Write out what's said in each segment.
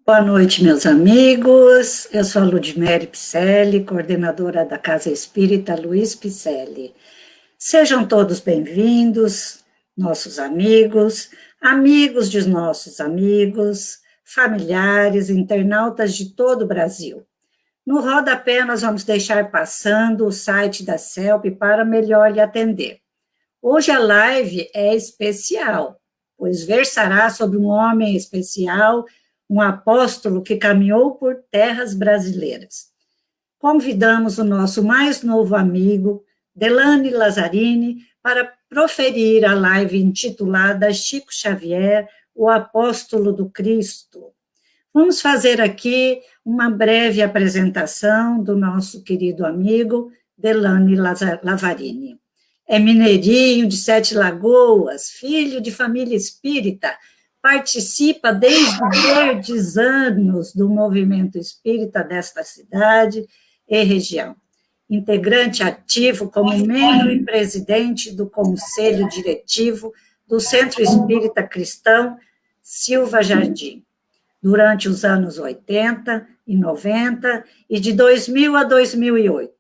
Boa noite, meus amigos. Eu sou a Ludmere Picelli, coordenadora da Casa Espírita Luiz Picelli. Sejam todos bem-vindos, nossos amigos, amigos de nossos amigos, familiares, internautas de todo o Brasil. No rodapé, nós vamos deixar passando o site da CELP para melhor lhe atender. Hoje a live é especial, pois versará sobre um homem especial, um apóstolo que caminhou por terras brasileiras. Convidamos o nosso mais novo amigo, Delane Lazzarini, para proferir a live intitulada Chico Xavier, o Apóstolo do Cristo. Vamos fazer aqui uma breve apresentação do nosso querido amigo, Delane Lazzarini. É mineirinho de Sete Lagoas, filho de família espírita, participa desde verdes anos do movimento espírita desta cidade e região. Integrante ativo como membro e presidente do Conselho Diretivo do Centro Espírita Cristão Silva Jardim, durante os anos 80 e 90 e de 2000 a 2008.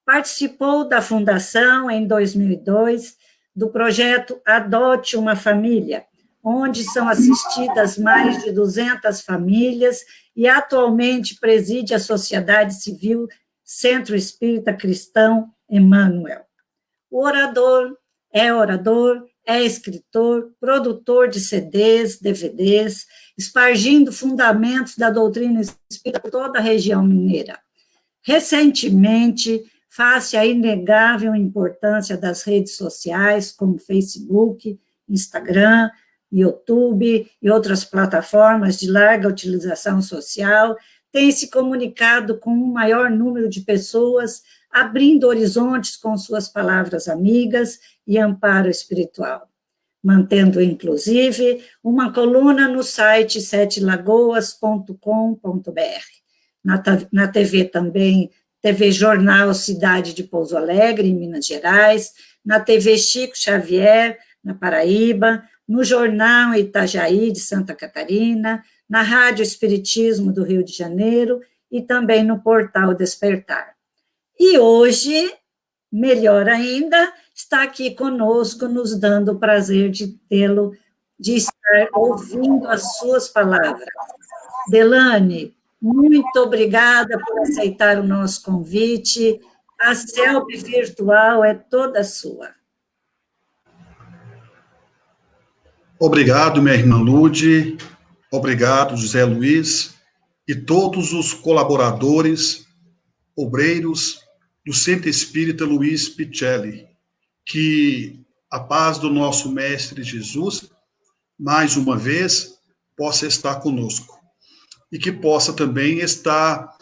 Participou da fundação, em 2002, do projeto Adote uma Família, onde são assistidas mais de 200 famílias e atualmente preside a Sociedade Civil Centro Espírita Cristão Emmanuel. O orador, é escritor, produtor de CDs, DVDs, espargindo fundamentos da doutrina espírita por toda a região mineira. Recentemente, face à inegável importância das redes sociais, como Facebook, Instagram, YouTube e outras plataformas de larga utilização social, tem se comunicado com um maior número de pessoas, abrindo horizontes com suas palavras amigas e amparo espiritual, mantendo, inclusive, uma coluna no site setelagoas.com.br. Na TV também, TV Jornal Cidade de Pouso Alegre, em Minas Gerais, na TV Chico Xavier, na Paraíba, no Jornal Itajaí, de Santa Catarina, na Rádio Espiritismo do Rio de Janeiro e também no Portal Despertar. E hoje, melhor ainda, está aqui conosco, nos dando o prazer de tê-lo, de estar ouvindo as suas palavras. Delane, muito obrigada por aceitar o nosso convite. A CELP virtual é toda sua. Obrigado, minha irmã Lude, obrigado, José Luiz, e todos os colaboradores, obreiros do Centro Espírita Luiz Picelli. Que a paz do nosso Mestre Jesus, mais uma vez, possa estar conosco. E que possa também estar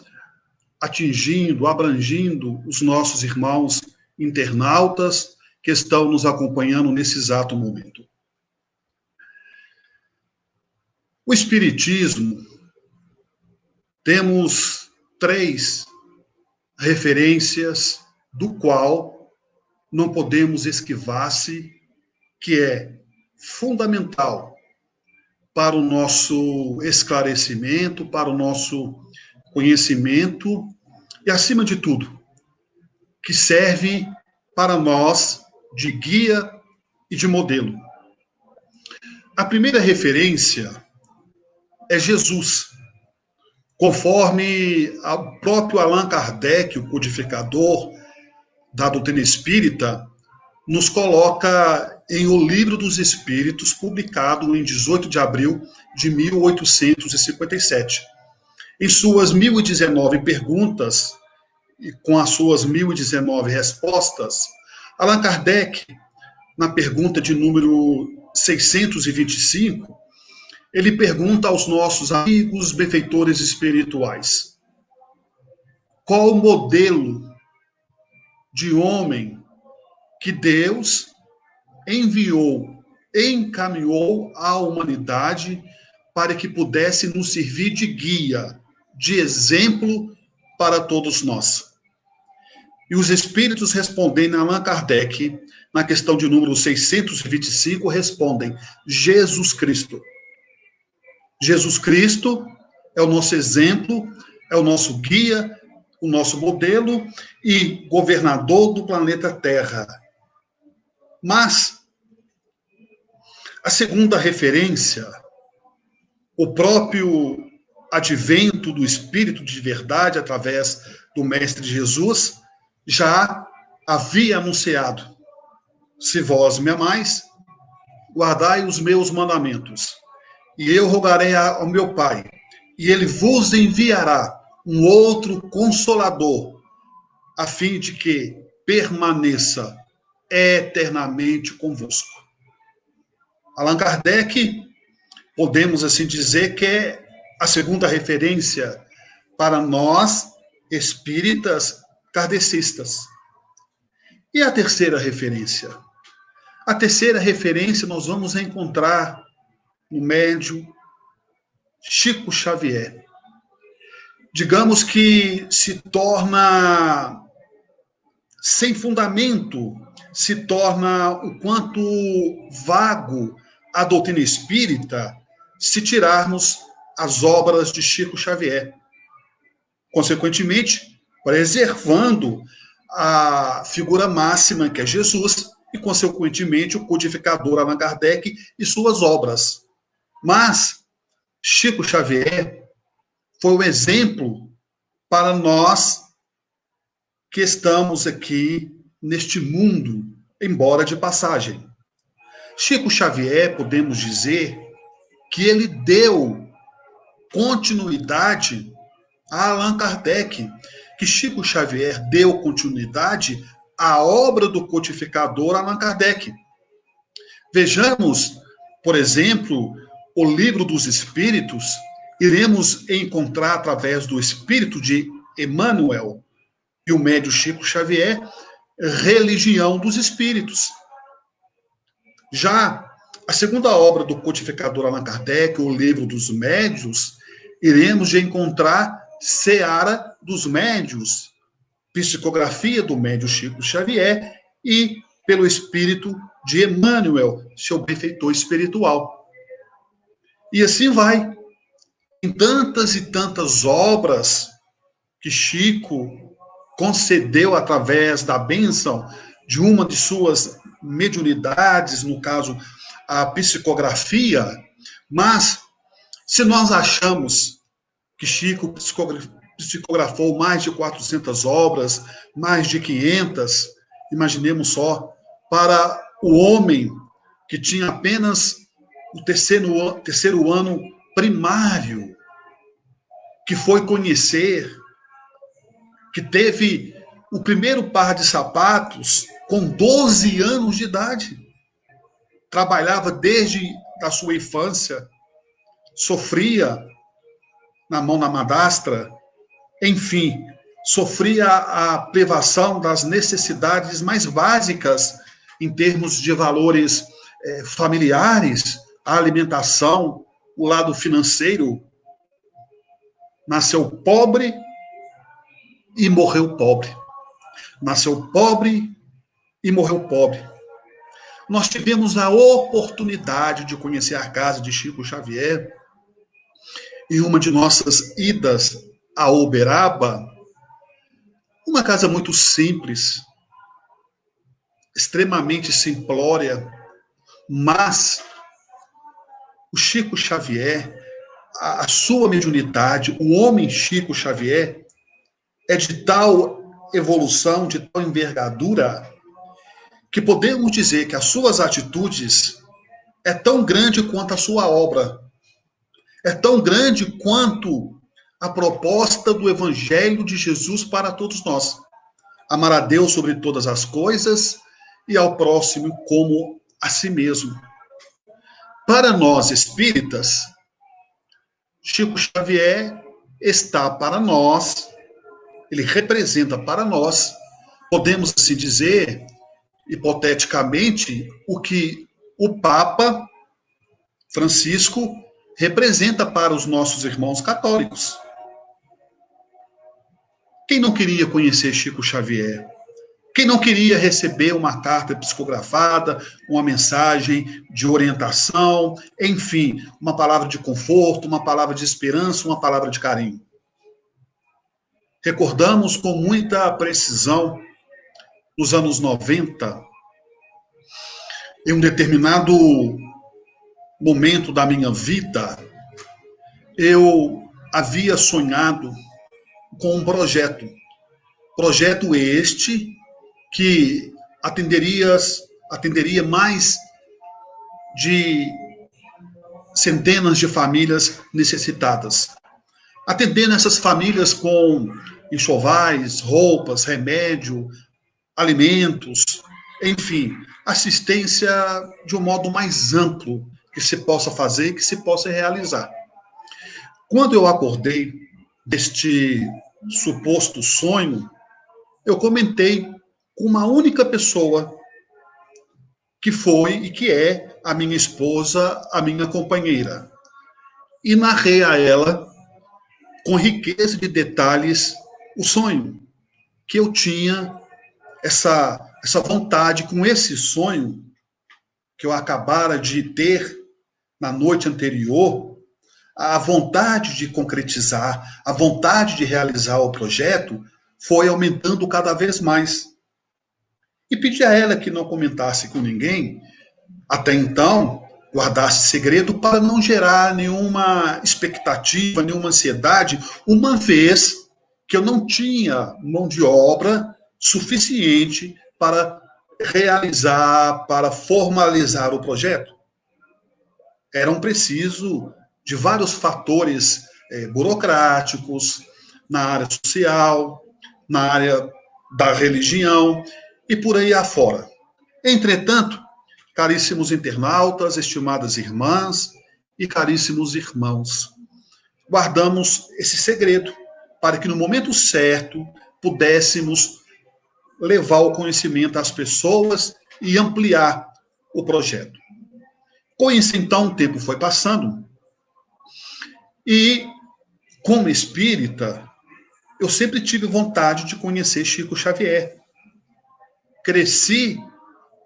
atingindo, abrangindo os nossos irmãos internautas que estão nos acompanhando nesse exato momento. O Espiritismo, temos 3 referências do qual não podemos esquivar-se, que é fundamental para o nosso esclarecimento, para o nosso conhecimento e, acima de tudo, que serve para nós de guia e de modelo. A primeira referência é Jesus, conforme o próprio Allan Kardec, o codificador da doutrina espírita, nos coloca em O Livro dos Espíritos, publicado em 18 de abril de 1857. Em suas 1019 perguntas, e com as suas 1019 respostas, Allan Kardec, na pergunta de número 625, ele pergunta aos nossos amigos benfeitores espirituais: qual o modelo de homem que Deus enviou, encaminhou à humanidade para que pudesse nos servir de guia, de exemplo para todos nós? E os espíritos respondendo a Allan Kardec, na questão de número 625, respondem: Jesus Cristo. Jesus Cristo é o nosso exemplo, é o nosso guia, o nosso modelo e governador do planeta Terra. Mas a segunda referência, o próprio advento do Espírito de verdade através do Mestre Jesus, já havia anunciado: se vós me amais, guardai os meus mandamentos, e eu rogarei ao meu Pai, e ele vos enviará um outro Consolador, a fim de que permaneça eternamente convosco. Allan Kardec, podemos assim dizer que é a segunda referência para nós, espíritas kardecistas. E a terceira referência? A terceira referência nós vamos encontrar no médium Chico Xavier. Digamos que se torna sem fundamento, se torna o quanto vago a doutrina espírita se tirarmos as obras de Chico Xavier. Consequentemente, preservando a figura máxima que é Jesus e, consequentemente, o codificador Allan Kardec e suas obras. Mas Chico Xavier foi um exemplo para nós que estamos aqui neste mundo, embora de passagem. Chico Xavier, podemos dizer que ele deu continuidade a Allan Kardec, que Chico Xavier deu continuidade à obra do codificador Allan Kardec. Vejamos, por exemplo, o Livro dos Espíritos, iremos encontrar através do Espírito de Emmanuel e o médium Chico Xavier, Religião dos Espíritos. Já a segunda obra do codificador Allan Kardec, o Livro dos Médiuns, iremos encontrar Seara dos Médiuns, Psicografia do médium Chico Xavier e pelo Espírito de Emmanuel, seu benfeitor espiritual. E assim vai. Em tantas e tantas obras que Chico concedeu através da bênção de uma de suas mediunidades, no caso, a psicografia, mas se nós achamos que Chico psicografou mais de 400 obras, mais de 500, imaginemos só, para o homem que tinha apenas o terceiro ano primário, que foi conhecer, que teve o primeiro par de sapatos com 12 anos de idade. Trabalhava desde a sua infância, sofria na mão da madrasta, enfim, sofria a privação das necessidades mais básicas em termos de valores familiares, a alimentação, o lado financeiro. Nasceu pobre e morreu pobre. Nasceu pobre e morreu pobre. Nós tivemos a oportunidade de conhecer a casa de Chico Xavier em uma de nossas idas a Uberaba, uma casa muito simples, extremamente simplória, mas o Chico Xavier, a sua mediunidade, o homem Chico Xavier, é de tal evolução, de tal envergadura, que podemos dizer que as suas atitudes é tão grande quanto a sua obra, é tão grande quanto a proposta do Evangelho de Jesus para todos nós. Amar a Deus sobre todas as coisas e ao próximo como a si mesmo. Para nós espíritas, Chico Xavier está para nós, ele representa para nós, podemos assim dizer, hipoteticamente, o que o Papa Francisco representa para os nossos irmãos católicos. Quem não queria conhecer Chico Xavier? Quem não queria receber uma carta psicografada, uma mensagem de orientação, enfim, uma palavra de conforto, uma palavra de esperança, uma palavra de carinho? Recordamos com muita precisão, nos anos 90, em um determinado momento da minha vida, eu havia sonhado com um projeto. Projeto este que atenderia mais de centenas de famílias necessitadas. Atendendo essas famílias com enxovais, roupas, remédio, alimentos, enfim, assistência de um modo mais amplo que se possa fazer, que se possa realizar. Quando eu acordei deste suposto sonho, eu comentei com uma única pessoa que foi e que é a minha esposa, a minha companheira. E narrei a ela, com riqueza de detalhes, o sonho, que eu tinha essa vontade, com esse sonho que eu acabara de ter na noite anterior, a vontade de concretizar, a vontade de realizar o projeto foi aumentando cada vez mais. E pedi a ela que não comentasse com ninguém, até então, guardasse segredo para não gerar nenhuma expectativa, nenhuma ansiedade, uma vez que eu não tinha mão de obra suficiente para realizar, para formalizar o projeto. Eram preciso de vários fatores burocráticos, na área social, na área da religião e por aí afora. Entretanto, caríssimos internautas, estimadas irmãs e caríssimos irmãos, guardamos esse segredo para que no momento certo pudéssemos levar o conhecimento às pessoas e ampliar o projeto. Com isso, então, o tempo foi passando e, como espírita, eu sempre tive vontade de conhecer Chico Xavier. Cresci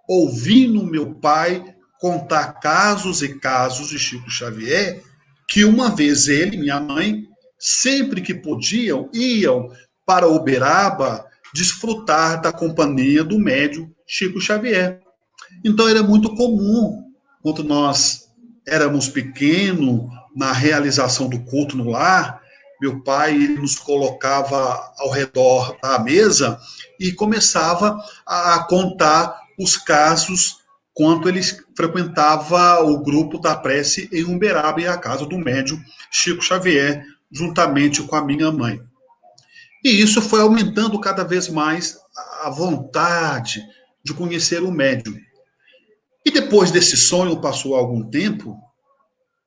ouvindo meu pai contar casos e casos de Chico Xavier, que uma vez ele e minha mãe, sempre que podiam, iam para Uberaba desfrutar da companhia do médium Chico Xavier. Então era muito comum, quando nós éramos pequenos, na realização do culto no lar, meu pai nos colocava ao redor da mesa e começava a contar os casos quanto ele frequentava o grupo da prece em Uberaba e a casa do médium Chico Xavier, juntamente com a minha mãe. E isso foi aumentando cada vez mais a vontade de conhecer o médium. E depois desse sonho, passou algum tempo,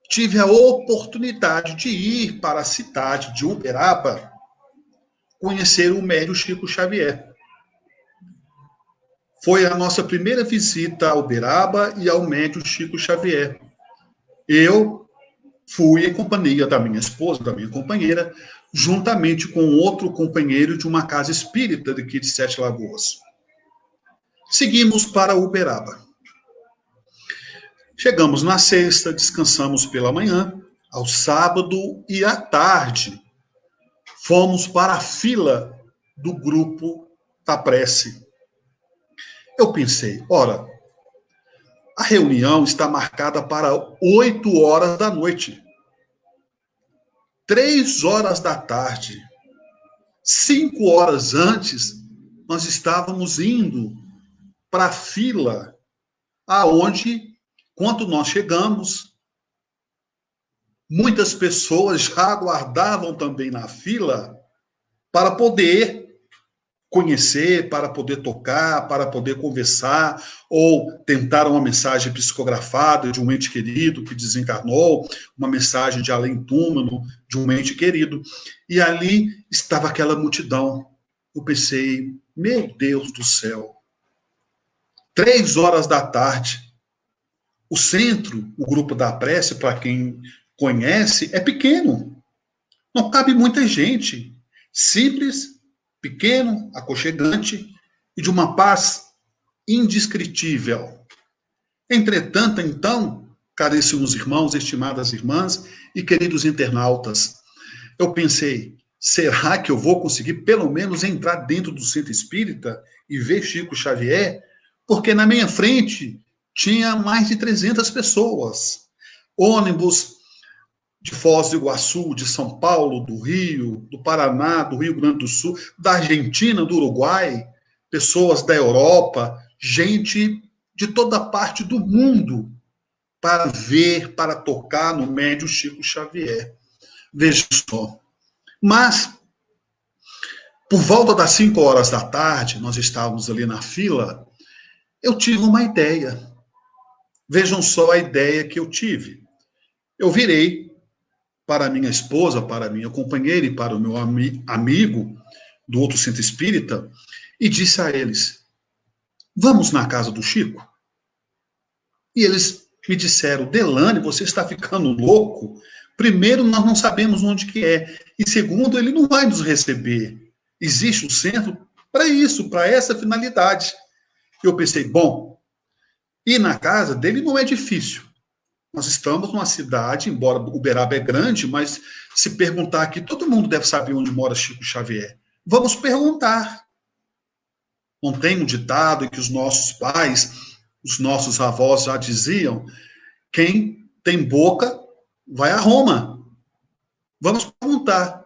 tive a oportunidade de ir para a cidade de Uberaba conhecer o médium Chico Xavier. Foi a nossa primeira visita a Uberaba e ao médium Chico Xavier. Eu fui em companhia da minha esposa, da minha companheira, juntamente com outro companheiro de uma casa espírita daqui de Sete Lagoas. Seguimos para Uberaba. Chegamos na sexta, descansamos pela manhã, ao sábado e à tarde fomos para a fila do grupo da prece. Eu pensei, ora, a reunião está marcada para 8 horas da noite. 3 horas da tarde. 5 horas antes, nós estávamos indo para a fila, aonde, quando nós chegamos, muitas pessoas já aguardavam também na fila para poder conhecer, para poder tocar, para poder conversar, ou tentar uma mensagem psicografada de um ente querido que desencarnou, uma mensagem de além-túmulo de um ente querido. E ali estava aquela multidão. Eu pensei, meu Deus do céu, 3 horas da tarde, o centro, o grupo da prece, para quem conhece, é pequeno. Não cabe muita gente. Simples, pequeno, aconchegante. e de uma paz indescritível. Entretanto, então, caríssimos irmãos, estimadas irmãs e queridos internautas, eu pensei, será que eu vou conseguir pelo menos entrar dentro do centro espírita e ver Chico Xavier? Porque na minha frente tinha mais de 300 pessoas. Ônibus de Foz do Iguaçu, de São Paulo, do Rio, do Paraná, do Rio Grande do Sul, da Argentina, do Uruguai, pessoas da Europa, gente de toda parte do mundo para ver, para tocar no médio Chico Xavier. Veja só. Mas, por volta das 5 horas da tarde, nós estávamos ali na fila, eu tive uma ideia. Vejam só a ideia que eu tive. Eu virei para a minha esposa, para a minha companheira e para o meu amigo do outro centro espírita e disse a eles, vamos na casa do Chico? E eles me disseram, Delane, você está ficando louco? Primeiro, nós não sabemos onde que é. E segundo, ele não vai nos receber. Existe um centro para isso, para essa finalidade. Eu pensei, bom, ir na casa dele não é difícil. Nós estamos numa cidade, embora Uberaba é grande, mas se perguntar aqui, todo mundo deve saber onde mora Chico Xavier. Vamos perguntar. Não tem um ditado que os nossos pais, os nossos avós já diziam, quem tem boca vai a Roma. Vamos perguntar.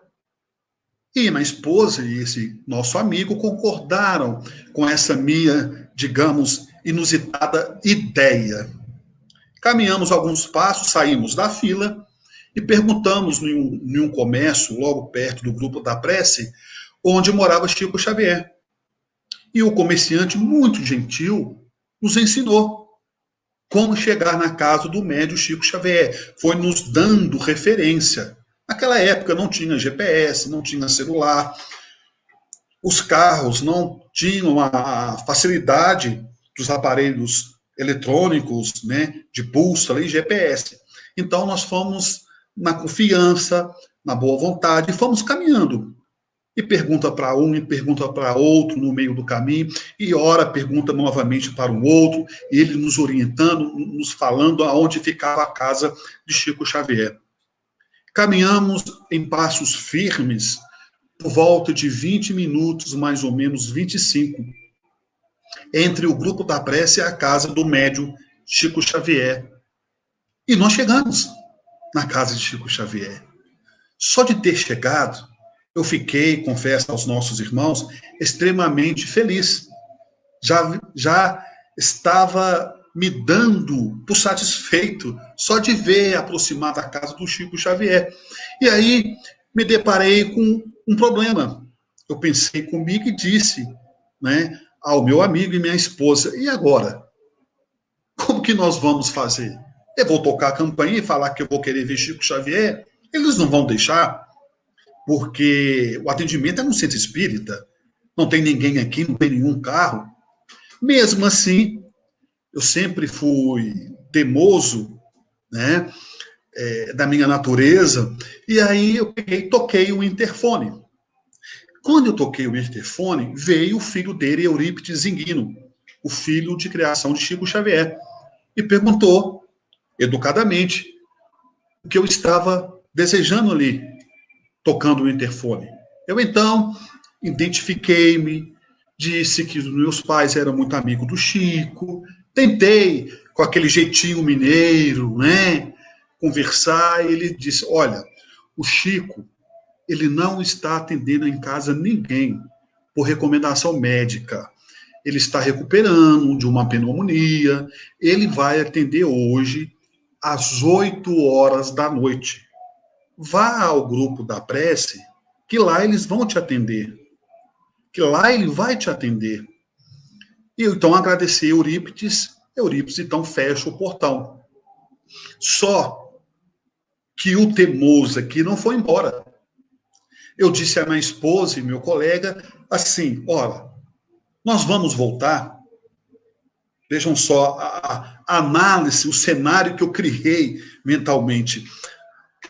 E minha esposa e esse nosso amigo concordaram com essa minha, digamos, inusitada ideia. Caminhamos alguns passos, saímos da fila e perguntamos em um comércio, logo perto do grupo da prece, onde morava Chico Xavier. E o comerciante, muito gentil, nos ensinou como chegar na casa do médium Chico Xavier. Foi nos dando referência. Naquela época não tinha GPS, não tinha celular, os carros não tinham a facilidade dos aparelhos eletrônicos, né, de bússola e GPS. Então nós fomos na confiança, na boa vontade, e fomos caminhando. E pergunta para um, e pergunta para outro no meio do caminho, e ora pergunta novamente para o outro, e ele nos orientando, nos falando aonde ficava a casa de Chico Xavier. Caminhamos em passos firmes, por volta de 20 minutos, mais ou menos 25, entre o grupo da prece e a casa do médium Chico Xavier. E nós chegamos na casa de Chico Xavier. Só de ter chegado, eu fiquei, confesso aos nossos irmãos, extremamente feliz. Já estava me dando por satisfeito só de ver aproximar da casa do Chico Xavier. E aí me deparei com um problema. Eu pensei comigo e disse, né, ao meu amigo e minha esposa, e agora? Como que nós vamos fazer? Eu vou tocar a campainha e falar que eu vou querer ver Chico Xavier? Eles não vão deixar, porque o atendimento é no centro espírita, não tem ninguém aqui, não tem nenhum carro. Mesmo assim, eu sempre fui teimoso, né, da minha natureza, e aí eu toquei o interfone. Quando eu toquei o interfone, veio o filho dele, Eurípides Zinguino, o filho de criação de Chico Xavier, e perguntou, educadamente, o que eu estava desejando ali, tocando o interfone. Eu, então, identifiquei-me, disse que os meus pais eram muito amigos do Chico, tentei, com aquele jeitinho mineiro, né, conversar, e ele disse, olha, o Chico, ele não está atendendo em casa ninguém por recomendação médica. Ele está recuperando de uma pneumonia, ele vai atender hoje às 8 horas da noite. Vá ao grupo da prece, que lá eles vão te atender. Que lá ele vai te atender. E eu então agradeci a Eurípides então fecha o portão. Só que o teimoso aqui não foi embora. Eu disse a minha esposa e meu colega assim, olha, nós vamos voltar. Vejam só a análise, o cenário que eu criei mentalmente.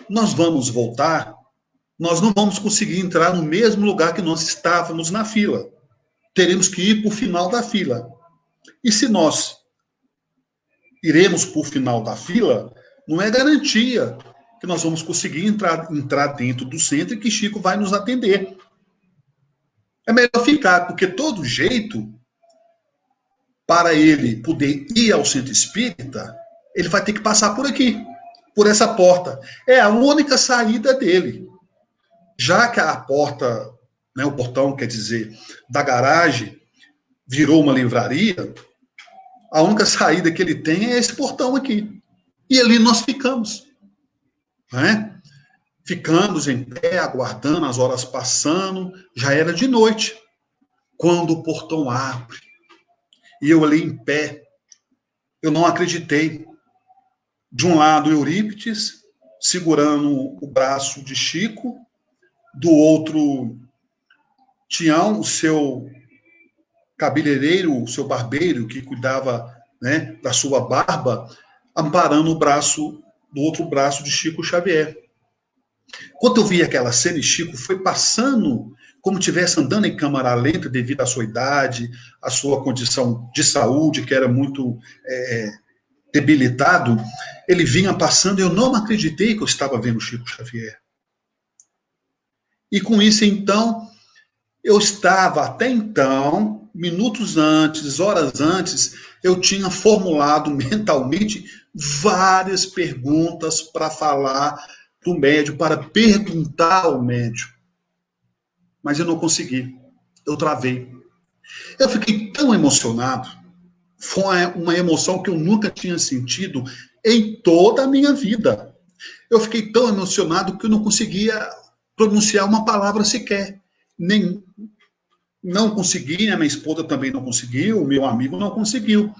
Nós vamos voltar, nós não vamos conseguir entrar no mesmo lugar que nós estávamos na fila. teremos que ir para o final da fila. E se nós iremos para o final da fila, não é garantia que nós vamos conseguir entrar dentro do centro e que Chico vai nos atender. É melhor ficar, porque todo jeito, para ele poder ir ao centro espírita, ele vai ter que passar por aqui, por essa porta. É a única saída dele. Já que a porta, né, o portão, quer dizer, da garagem, virou uma livraria, a única saída que ele tem é esse portão aqui. E ali nós ficamos. Né? Ficamos em pé, aguardando, as horas passando, já era de noite, quando o portão abre. E eu ali em pé, eu não acreditei. De um lado, Eurípides, segurando o braço de Chico, do outro, Tião, o seu cabeleireiro, o seu barbeiro, que cuidava, né, da sua barba, amparando o braço, do outro braço de Chico Xavier. Quando eu vi aquela cena, e Chico foi passando como estivesse andando em câmara lenta devido à sua idade, à sua condição de saúde, que era muito debilitado, ele vinha passando e eu não acreditei que eu estava vendo Chico Xavier. E com isso, então, eu estava, até então, minutos antes, horas antes, eu tinha formulado mentalmente várias perguntas para falar para o médium, para perguntar ao médium. Mas eu não consegui. Eu travei. Eu fiquei tão emocionado. Foi uma emoção que eu nunca tinha sentido em toda a minha vida. Eu fiquei tão emocionado que eu não conseguia pronunciar uma palavra sequer. Não consegui, a minha esposa também não conseguiu, o meu amigo não conseguiu.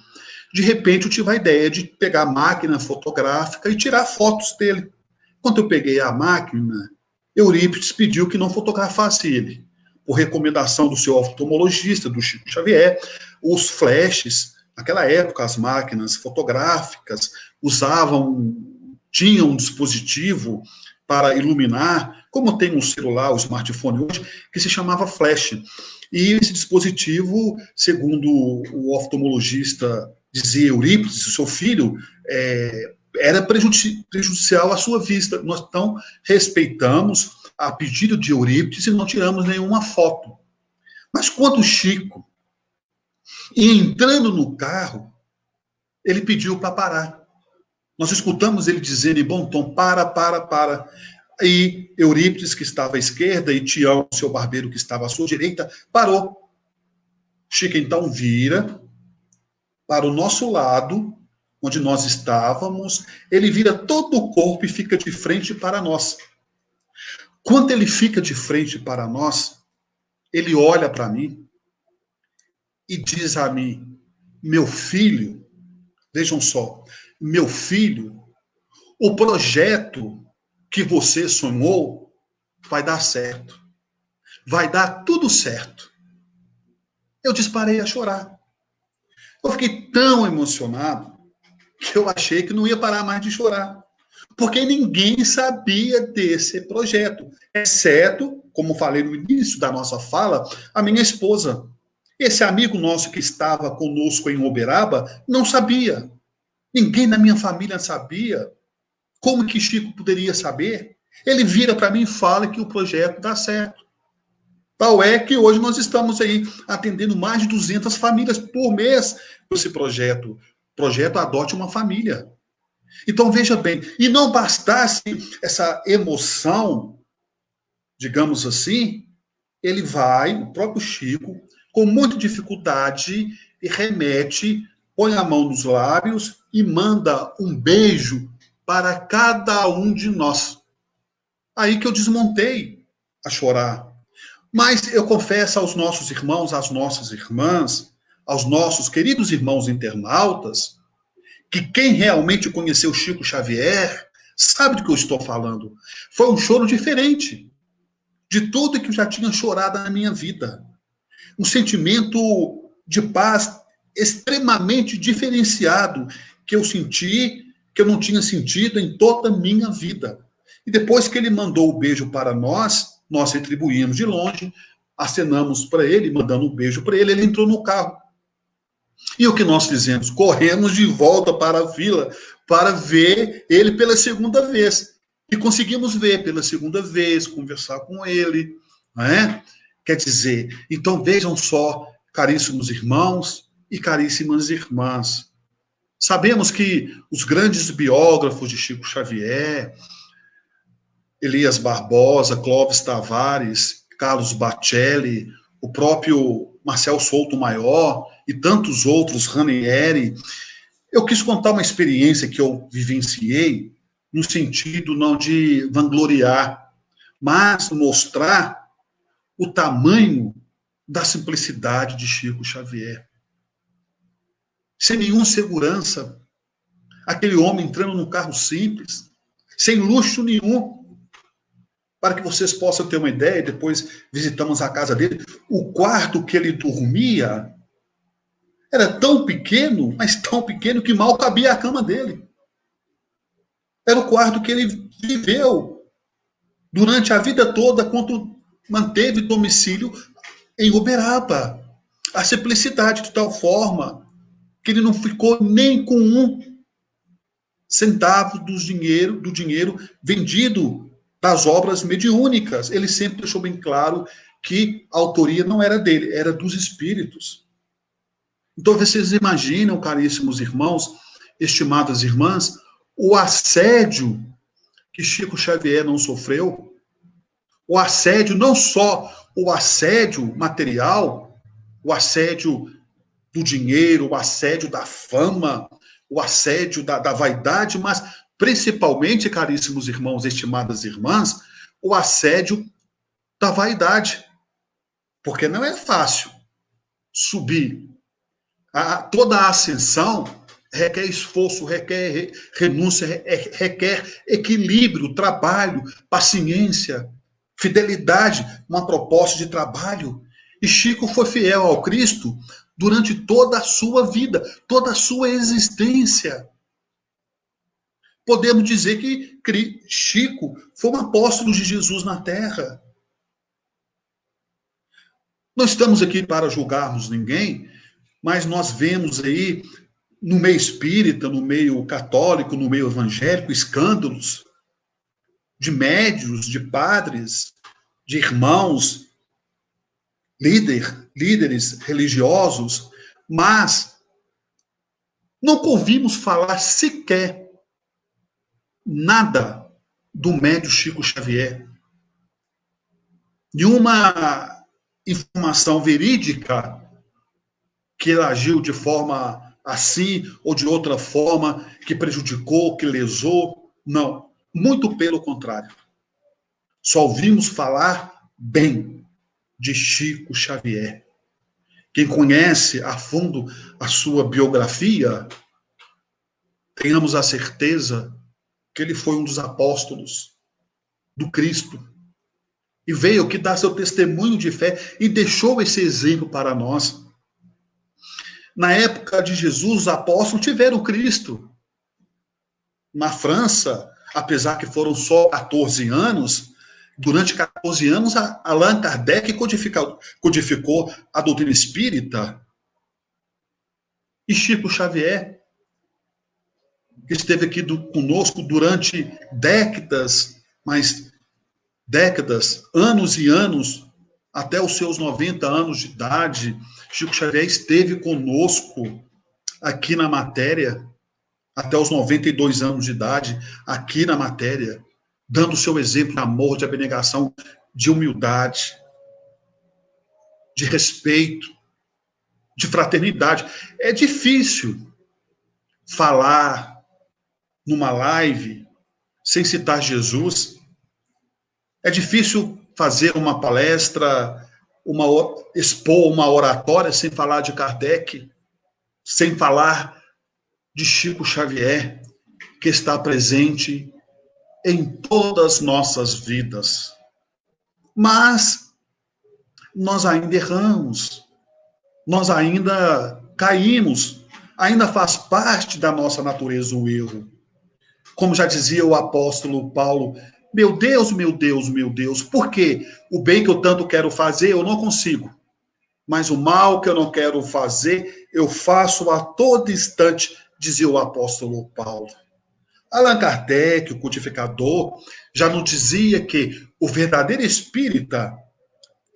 De repente eu tive a ideia de pegar a máquina fotográfica e tirar fotos dele. Quando eu peguei a máquina, Eurípides pediu que não fotografasse ele. Por recomendação do seu oftalmologista, do Chico Xavier, os flashes, naquela época as máquinas fotográficas tinham um dispositivo para iluminar, como tem um celular, o smartphone hoje, que se chamava flash. E esse dispositivo, segundo o oftalmologista dizia Eurípides, o seu filho, era prejudicial à sua vista. Nós, então, respeitamos a pedido de Eurípides e não tiramos nenhuma foto. Mas quando o Chico ia entrando no carro, ele pediu para parar. Nós escutamos ele dizendo em bom tom, para. E Eurípides, que estava à esquerda, e Tião, seu barbeiro, que estava à sua direita, parou. Chico, então, vira para o nosso lado, onde nós estávamos, ele vira todo o corpo e fica de frente para nós. Quando ele fica de frente para nós, ele olha para mim e diz a mim, meu filho, vejam só, meu filho, o projeto que você sonhou vai dar certo. Vai dar tudo certo. Eu disparei a chorar. Eu fiquei tão emocionado que eu achei que não ia parar mais de chorar. Porque ninguém sabia desse projeto, exceto, como falei no início da nossa fala, a minha esposa. Esse amigo nosso que estava conosco em Uberaba não sabia. Ninguém na minha família sabia. Como que Chico poderia saber? Ele vira para mim e fala que o projeto dá certo. Tal é que hoje nós estamos aí atendendo mais de 200 famílias por mês com esse projeto. Projeto Adote uma Família. Então, veja bem, e não bastasse essa emoção, digamos assim, ele vai, o próprio Chico, com muita dificuldade, e remete, põe a mão nos lábios e manda um beijo para cada um de nós. Aí que eu desmontei a chorar. Mas eu confesso aos nossos irmãos, às nossas irmãs, aos nossos queridos irmãos internautas, que quem realmente conheceu Chico Xavier sabe do que eu estou falando. Foi um choro diferente de tudo que eu já tinha chorado na minha vida. Um sentimento de paz extremamente diferenciado que eu senti, que eu não tinha sentido em toda a minha vida. E depois que ele mandou o beijo para nós, nós retribuímos de longe, acenamos para ele, mandando um beijo para ele, ele entrou no carro. E o que nós fizemos? Corremos de volta para a vila para ver ele pela segunda vez. E conseguimos ver pela segunda vez, conversar com ele, não é? Quer dizer, então vejam só, caríssimos irmãos e caríssimas irmãs, sabemos que os grandes biógrafos de Chico Xavier, Elias Barbosa, Clóvis Tavares, Carlos Bacelli, o próprio Marcel Souto Maior e tantos outros, Ranieri, eu quis contar uma experiência que eu vivenciei no sentido não de vangloriar, mas mostrar o tamanho da simplicidade de Chico Xavier. Sem nenhuma segurança, aquele homem entrando num carro simples, sem luxo nenhum. Para que vocês possam ter uma ideia, depois visitamos a casa dele, o quarto que ele dormia era tão pequeno, mas tão pequeno que mal cabia a cama dele. Era o quarto que ele viveu durante a vida toda, quando manteve domicílio em Uberaba. A simplicidade de tal forma que ele não ficou nem com um centavo do dinheiro vendido das obras mediúnicas. Ele sempre deixou bem claro que a autoria não era dele, era dos espíritos. Então vocês imaginam, caríssimos irmãos, estimadas irmãs, o assédio que Chico Xavier não sofreu, o assédio, não só o assédio material, o assédio do dinheiro, o assédio da fama, o assédio da vaidade, mas principalmente, caríssimos irmãos, estimadas irmãs, o assédio da vaidade. Porque não é fácil subir. Toda a ascensão requer esforço, requer renúncia, requer equilíbrio, trabalho, paciência, fidelidade, uma proposta de trabalho. E Chico foi fiel ao Cristo durante toda a sua vida, toda a sua existência. Podemos dizer que Chico foi um apóstolo de Jesus na Terra. Não estamos aqui para julgarmos ninguém, mas nós vemos aí, no meio espírita, no meio católico, no meio evangélico, escândalos de médios, de padres, de irmãos, líderes religiosos, mas não ouvimos falar sequer nada do médium Chico Xavier. Nenhuma informação verídica que ele agiu de forma assim ou de outra forma, que prejudicou, que lesou. Não. Muito pelo contrário. Só ouvimos falar bem de Chico Xavier. Quem conhece a fundo a sua biografia, tenhamos a certeza que ele foi um dos apóstolos do Cristo. E veio que dar seu testemunho de fé e deixou esse exemplo para nós. Na época de Jesus, os apóstolos tiveram Cristo. Na França, apesar que foram só 14 anos, durante 14 anos, Allan Kardec codificou a doutrina espírita. E Chico Xavier, que esteve aqui conosco durante décadas, anos e anos, até os seus 90 anos de idade, Chico Xavier esteve conosco aqui na matéria, até os 92 anos de idade, aqui na matéria, dando o seu exemplo de amor, de abnegação, de humildade, de respeito, de fraternidade. É difícil falar numa live sem citar Jesus. É difícil fazer uma palestra, expor uma oratória sem falar de Kardec, sem falar de Chico Xavier, que está presente em todas as nossas vidas. Mas nós ainda erramos, nós ainda caímos, ainda faz parte da nossa natureza o erro. Como já dizia o apóstolo Paulo Meu Deus, meu Deus, meu Deus, por quê? O bem que eu tanto quero fazer, eu não consigo. Mas o mal que eu não quero fazer, eu faço a todo instante, dizia o apóstolo Paulo. Allan Kardec, o codificador, já nos dizia que o verdadeiro espírita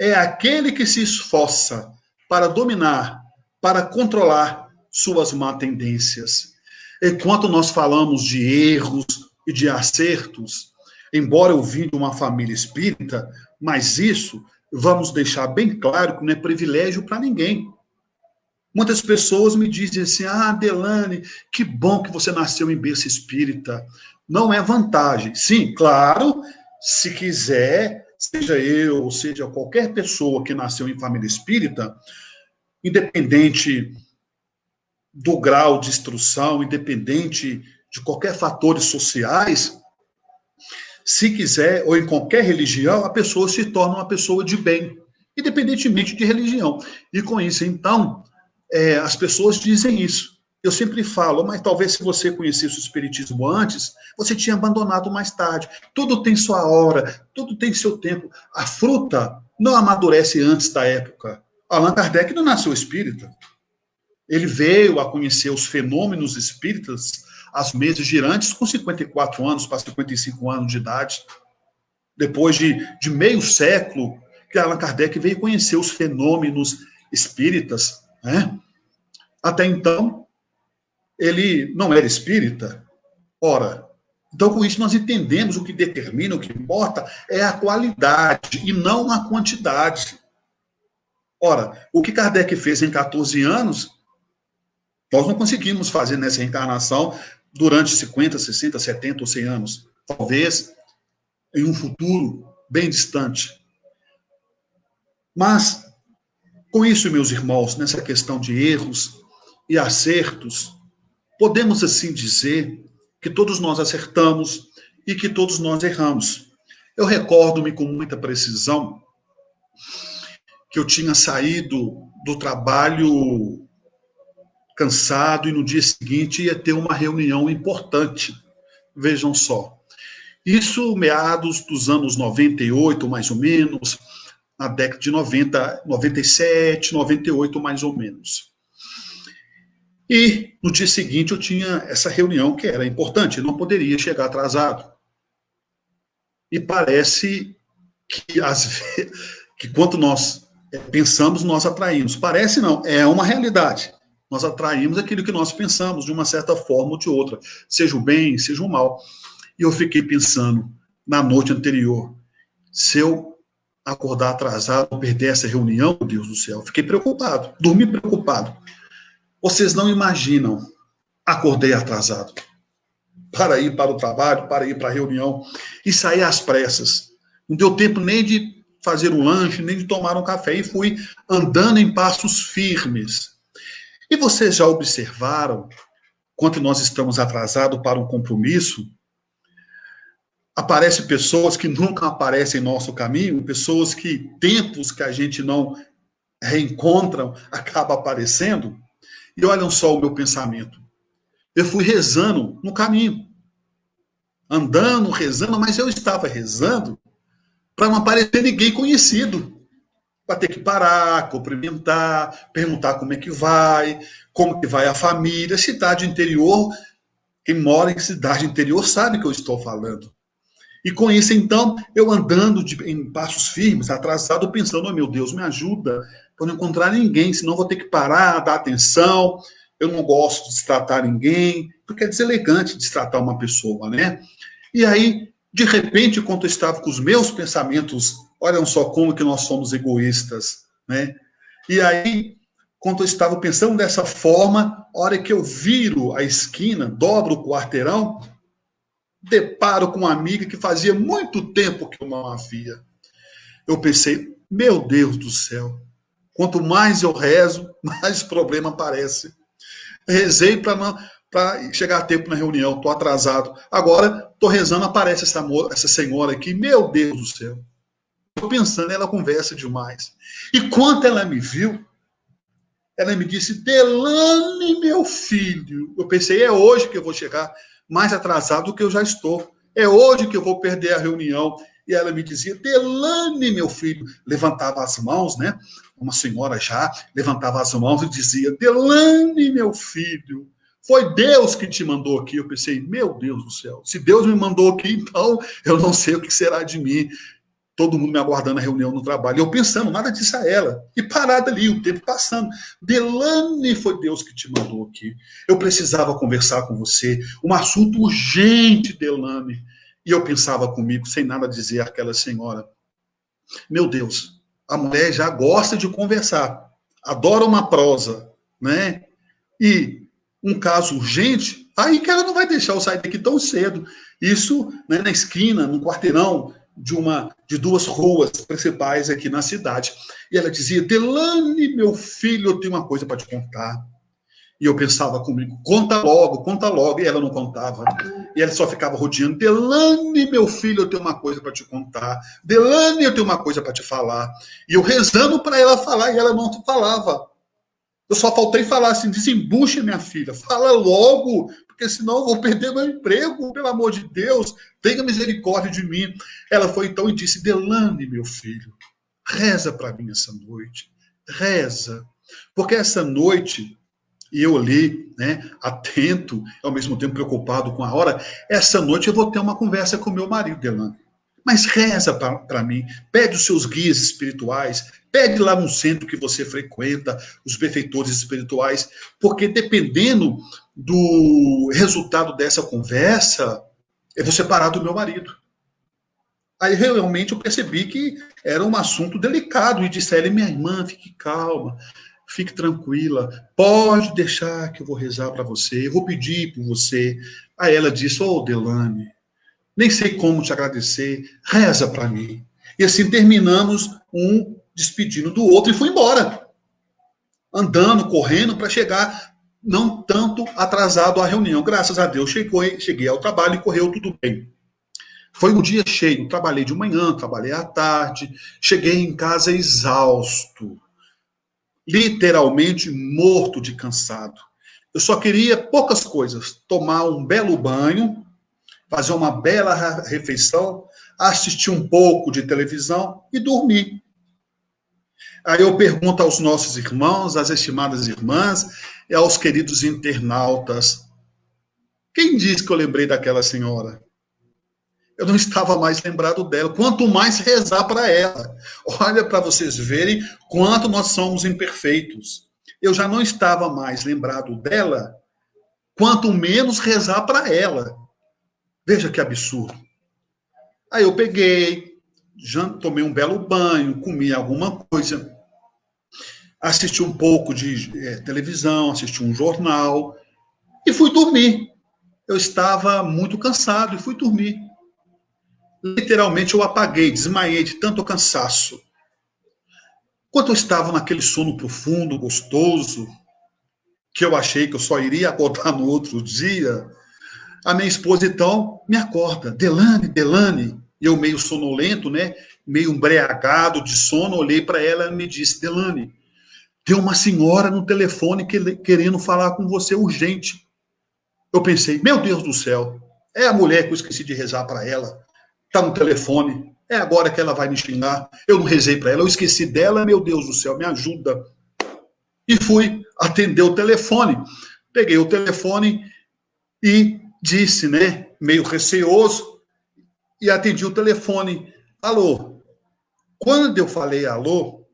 é aquele que se esforça para dominar, para controlar suas má tendências. Enquanto nós falamos de erros e de acertos, embora eu vim de uma família espírita, mas isso vamos deixar bem claro que não é privilégio para ninguém. Muitas pessoas me dizem assim: ah, Delane, que bom que você nasceu em berço espírita. Não é vantagem. Sim, claro, se quiser, seja eu, ou seja qualquer pessoa que nasceu em família espírita, independente do grau de instrução, independente de qualquer fatores sociais, se quiser, ou em qualquer religião, a pessoa se torna uma pessoa de bem, independentemente de religião. E com isso, então, as pessoas dizem isso. Eu sempre falo, mas talvez se você conhecesse o Espiritismo antes, você tinha abandonado mais tarde. Tudo tem sua hora, tudo tem seu tempo. A fruta não amadurece antes da época. Allan Kardec não nasceu espírita. Ele veio a conhecer os fenômenos espíritas, as mesas girantes, com 54 anos para 55 anos de idade. Depois de meio século, que Allan Kardec veio conhecer os fenômenos espíritas, né? Até então, ele não era espírita. Ora, então com isso nós entendemos o que determina, o que importa é a qualidade e não a quantidade. Ora, o que Kardec fez em 14 anos, nós não conseguimos fazer nessa reencarnação durante 50, 60, 70 ou 100 anos. Talvez em um futuro bem distante. Mas, com isso, meus irmãos, nessa questão de erros e acertos, podemos assim dizer que todos nós acertamos e que todos nós erramos. Eu recordo-me com muita precisão que eu tinha saído do trabalho cansado e no dia seguinte ia ter uma reunião importante. Vejam só. Isso meados dos anos 98, mais ou menos, na década de 90, 97, 98, mais ou menos. E no dia seguinte eu tinha essa reunião que era importante, eu não poderia chegar atrasado. E parece que, que quanto nós pensamos, nós atraímos. Parece não, é uma realidade. Nós atraímos aquilo que nós pensamos, de uma certa forma ou de outra, seja o bem, seja o mal. E eu fiquei pensando, na noite anterior, se eu acordar atrasado, perder essa reunião, meu Deus do céu, fiquei preocupado, dormi preocupado. Vocês não imaginam, acordei atrasado para ir para o trabalho, para ir para a reunião, e saí às pressas. Não deu tempo nem de fazer um lanche, nem de tomar um café, e fui andando em passos firmes. E vocês já observaram, quando nós estamos atrasados para um compromisso, aparecem pessoas que nunca aparecem em nosso caminho, pessoas que tempos que a gente não reencontra, acaba aparecendo. E olham só o meu pensamento. Eu fui rezando no caminho, andando, rezando, mas eu estava rezando para não aparecer ninguém conhecido, para ter que parar, cumprimentar, perguntar como que vai a família, cidade interior, quem mora em cidade interior sabe que eu estou falando. E com isso, então, eu andando em passos firmes, atrasado, pensando, oh, meu Deus, me ajuda para não encontrar ninguém, senão vou ter que parar, dar atenção, eu não gosto de destratar ninguém, porque é deselegante destratar uma pessoa, né? E aí, de repente, quando eu estava com os meus pensamentos, olham só como que nós somos egoístas, né? E aí, quando eu estava pensando dessa forma, a hora que eu viro a esquina, dobro o quarteirão, deparo com uma amiga que fazia muito tempo que eu não a via. Eu pensei, meu Deus do céu, quanto mais eu rezo, mais problema aparece. Rezei para chegar a tempo na reunião, estou atrasado. Agora, estou rezando, aparece essa senhora aqui, meu Deus do céu. Estou pensando, ela conversa demais. E quando ela me viu, ela me disse, Delane, meu filho. Eu pensei, é hoje que eu vou chegar mais atrasado do que eu já estou. é hoje que eu vou perder a reunião. E ela me dizia, Delane, meu filho, levantava as mãos, né? Uma senhora já levantava as mãos e dizia, Delane, meu filho, foi Deus que te mandou aqui. Eu pensei, meu Deus do céu, se Deus me mandou aqui, então eu não sei o que será de mim. Todo mundo me aguardando a reunião no trabalho. Eu pensando, nada disso a ela. E parada ali, o tempo passando. Delane, foi Deus que te mandou aqui. Eu precisava conversar com você. Um assunto urgente, Delane. E eu pensava comigo, sem nada dizer àquela senhora. Meu Deus, a mulher já gosta de conversar. Adora uma prosa, né? E um caso urgente, aí que ela não vai deixar eu sair daqui tão cedo. Isso, né, na esquina, no quarteirão de duas ruas principais aqui na cidade. E ela dizia, Delane, meu filho, eu tenho uma coisa para te contar. E eu pensava comigo, conta logo, conta logo. E ela não contava. E ela só ficava rodeando, Delane, meu filho, eu tenho uma coisa para te contar. Delane, eu tenho uma coisa para te falar. E eu rezando para ela falar, e ela não falava. Eu só faltei falar assim, desembucha, minha filha, fala logo, porque senão eu vou perder meu emprego, pelo amor de Deus, tenha misericórdia de mim. Ela foi então e disse, Delane, meu filho, reza para mim essa noite, reza, porque essa noite, e eu ali, né, atento, ao mesmo tempo preocupado com a hora, essa noite eu vou ter uma conversa com meu marido, Delane. Mas reza para mim, pede os seus guias espirituais, pede lá no centro que você frequenta, os benfeitores espirituais, porque dependendo do resultado dessa conversa, eu vou separar do meu marido. Aí realmente eu percebi que era um assunto delicado e disse a ela, minha irmã, fique calma, fique tranquila, pode deixar que eu vou rezar para você, eu vou pedir por você. Aí ela disse, Delane, nem sei como te agradecer, reza para mim. E assim terminamos um despedindo do outro e fui embora. Andando, correndo para chegar não tanto atrasado à reunião. Graças a Deus, cheguei ao trabalho e correu tudo bem. Foi um dia cheio, trabalhei de manhã, trabalhei à tarde, cheguei em casa exausto, literalmente morto de cansado. Eu só queria poucas coisas, tomar um belo banho, fazer uma bela refeição, assistir um pouco de televisão e dormir. Aí eu pergunto aos nossos irmãos, às estimadas irmãs e aos queridos internautas, quem disse que eu lembrei daquela senhora? Eu não estava mais lembrado dela, quanto mais rezar para ela. Olha para vocês verem quanto nós somos imperfeitos. Eu já não estava mais lembrado dela, quanto menos rezar para ela. Veja que absurdo. Aí eu peguei, já tomei um belo banho, comi alguma coisa, assisti um pouco de televisão, assisti um jornal e fui dormir. Eu estava muito cansado e fui dormir. Literalmente eu apaguei, desmaiei de tanto cansaço. Enquanto eu estava naquele sono profundo, gostoso, que eu achei que eu só iria acordar no outro dia, a minha esposa, então, me acorda. Delane, Delane. Eu meio sonolento, né? Meio embriagado de sono, olhei para ela e me disse, Delane, tem uma senhora no telefone querendo falar com você urgente. Eu pensei, meu Deus do céu, é a mulher que eu esqueci de rezar para ela. Está no telefone. É agora que ela vai me xingar. Eu não rezei para ela, eu esqueci dela, meu Deus do céu, me ajuda. E fui atender o telefone. Peguei o telefone e disse, né, meio receoso, e atendi o telefone. Alô? Quando eu falei alô,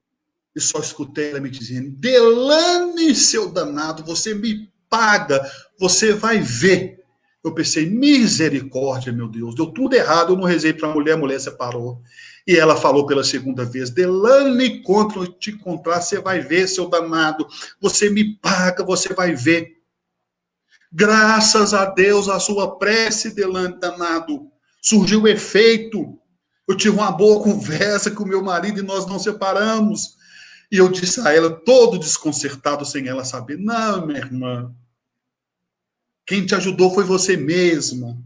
eu só escutei ela me dizendo, Delane, seu danado, você me paga, você vai ver. Eu pensei, misericórdia, meu Deus, deu tudo errado, eu não rezei para a mulher separou. E ela falou pela segunda vez, Delane, quando eu te encontrar, você vai ver, seu danado, você me paga, você vai ver. Graças a Deus, a sua prece, Delane, danado, surgiu o efeito. Eu tive uma boa conversa com o meu marido e nós não separamos. E eu disse a ela, todo desconcertado, sem ela saber, não, minha irmã, quem te ajudou foi você mesma.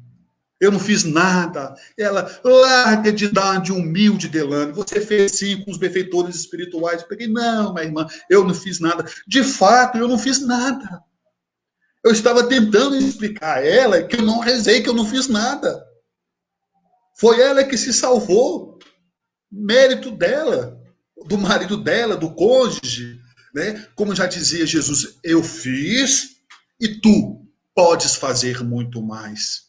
Eu não fiz nada. Ela, larga de dar de humilde, Delane. Você fez sim com os benfeitores espirituais. Eu peguei, não, minha irmã, eu não fiz nada. De fato, eu não fiz nada. Eu estava tentando explicar a ela que eu não rezei, que eu não fiz nada. Foi ela que se salvou, mérito dela, do marido dela, do cônjuge, né? Como já dizia Jesus, eu fiz e tu podes fazer muito mais.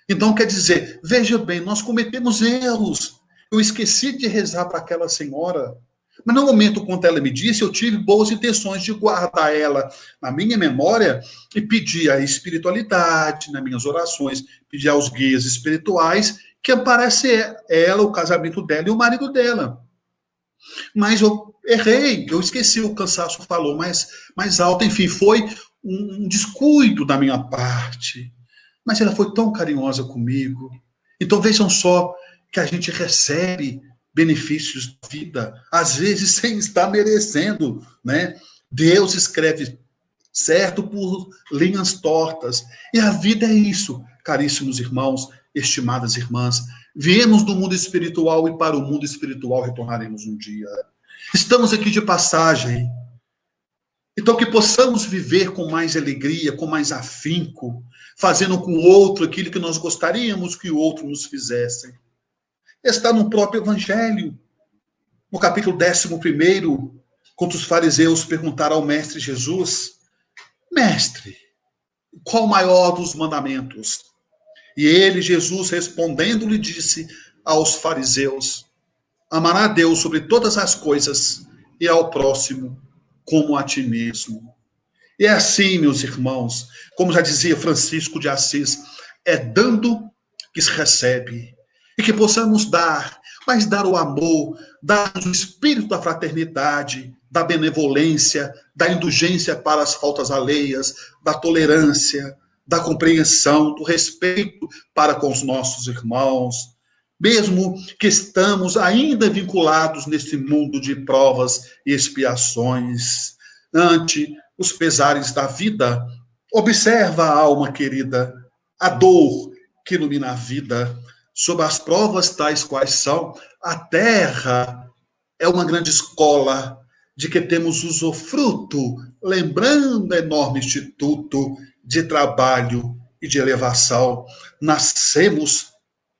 Então, quer dizer, veja bem, nós cometemos erros. Eu esqueci de rezar para aquela senhora, mas no momento quando ela me disse, eu tive boas intenções de guardar ela na minha memória e pedir a espiritualidade, nas minhas orações, pedir aos guias espirituais que amparasse ela, o casamento dela e o marido dela. Mas eu errei, eu esqueci, o cansaço falou mais alto, enfim, foi um descuido da minha parte. Mas ela foi tão carinhosa comigo. Então vejam só que a gente recebe benefícios da vida, às vezes sem estar merecendo, né? Deus escreve certo por linhas tortas. E a vida é isso, caríssimos irmãos, estimadas irmãs. Viemos do mundo espiritual e para o mundo espiritual retornaremos um dia. Estamos aqui de passagem. Então, que possamos viver com mais alegria, com mais afinco, fazendo com o outro aquilo que nós gostaríamos que o outro nos fizesse. Está no próprio Evangelho, no capítulo 11, quando os fariseus perguntaram ao Mestre Jesus: Mestre, qual o maior dos mandamentos? E ele, Jesus, respondendo, lhe disse aos fariseus: amará a Deus sobre todas as coisas e ao próximo como a ti mesmo. E é assim, meus irmãos, como já dizia Francisco de Assis, é dando que se recebe. E que possamos dar, mas dar o amor, dar o espírito da fraternidade, da benevolência, da indulgência para as faltas alheias, da tolerância, da compreensão, do respeito para com os nossos irmãos, mesmo que estamos ainda vinculados neste mundo de provas e expiações. Ante os pesares da vida, observa a alma querida, a dor que ilumina a vida, sob as provas tais quais são, a terra é uma grande escola de que temos usufruto, lembrando enorme instituto de trabalho e de elevação. Nascemos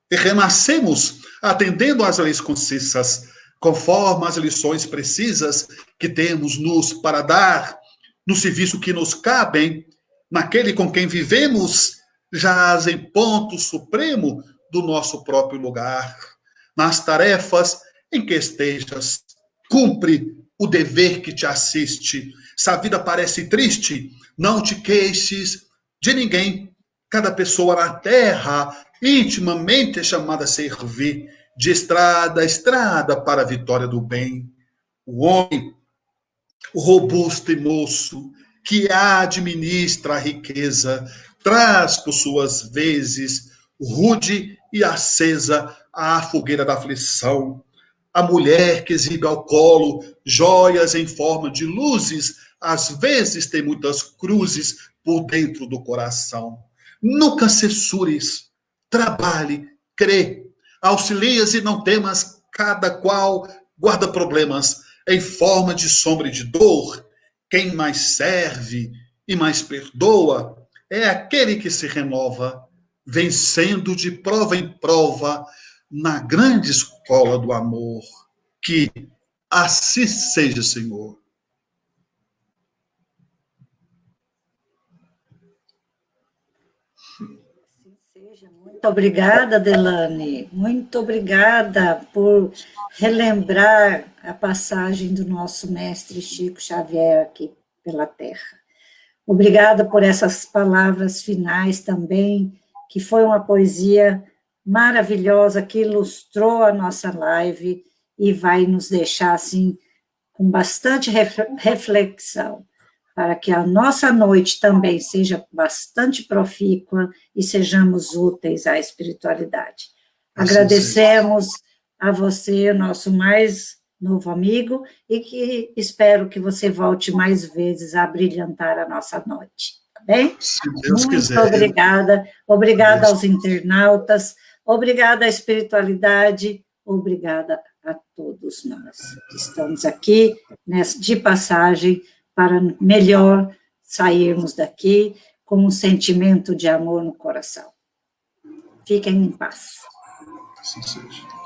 e renascemos atendendo às leis concisas, conforme as lições precisas que temos nos para dar, no serviço que nos cabem, naquele com quem vivemos, jaz em ponto supremo do nosso próprio lugar. Nas tarefas em que estejas, cumpre o dever que te assiste. Se a vida parece triste, não te queixes de ninguém. Cada pessoa na terra intimamente é chamada a servir de estrada a estrada para a vitória do bem. O homem, o robusto e moço, que administra a riqueza, traz por suas vezes rude e acesa a fogueira da aflição. A mulher que exibe ao colo joias em forma de luzes, às vezes tem muitas cruzes por dentro do coração. Nunca cessures, trabalhe, crê, auxilias e não temas, cada qual guarda problemas em forma de sombra e de dor. Quem mais serve e mais perdoa é aquele que se renova, vencendo de prova em prova na grande escola do amor. Que assim seja, Senhor. Assim seja. Muito obrigada, Delane. Muito obrigada por relembrar a passagem do nosso mestre Chico Xavier aqui pela Terra. Obrigada por essas palavras finais também, que foi uma poesia maravilhosa que ilustrou a nossa live e vai nos deixar assim com bastante reflexão, para que a nossa noite também seja bastante profícua e sejamos úteis à espiritualidade. Agradecemos a você, nosso mais novo amigo, e que espero que você volte mais vezes a brilhantar a nossa noite, tá bem? Se Deus quiser. Muito obrigada. Obrigada aos internautas, obrigada à espiritualidade, obrigada a todos nós que estamos aqui de passagem para melhor sairmos daqui com um sentimento de amor no coração. Fiquem em paz. Assim seja.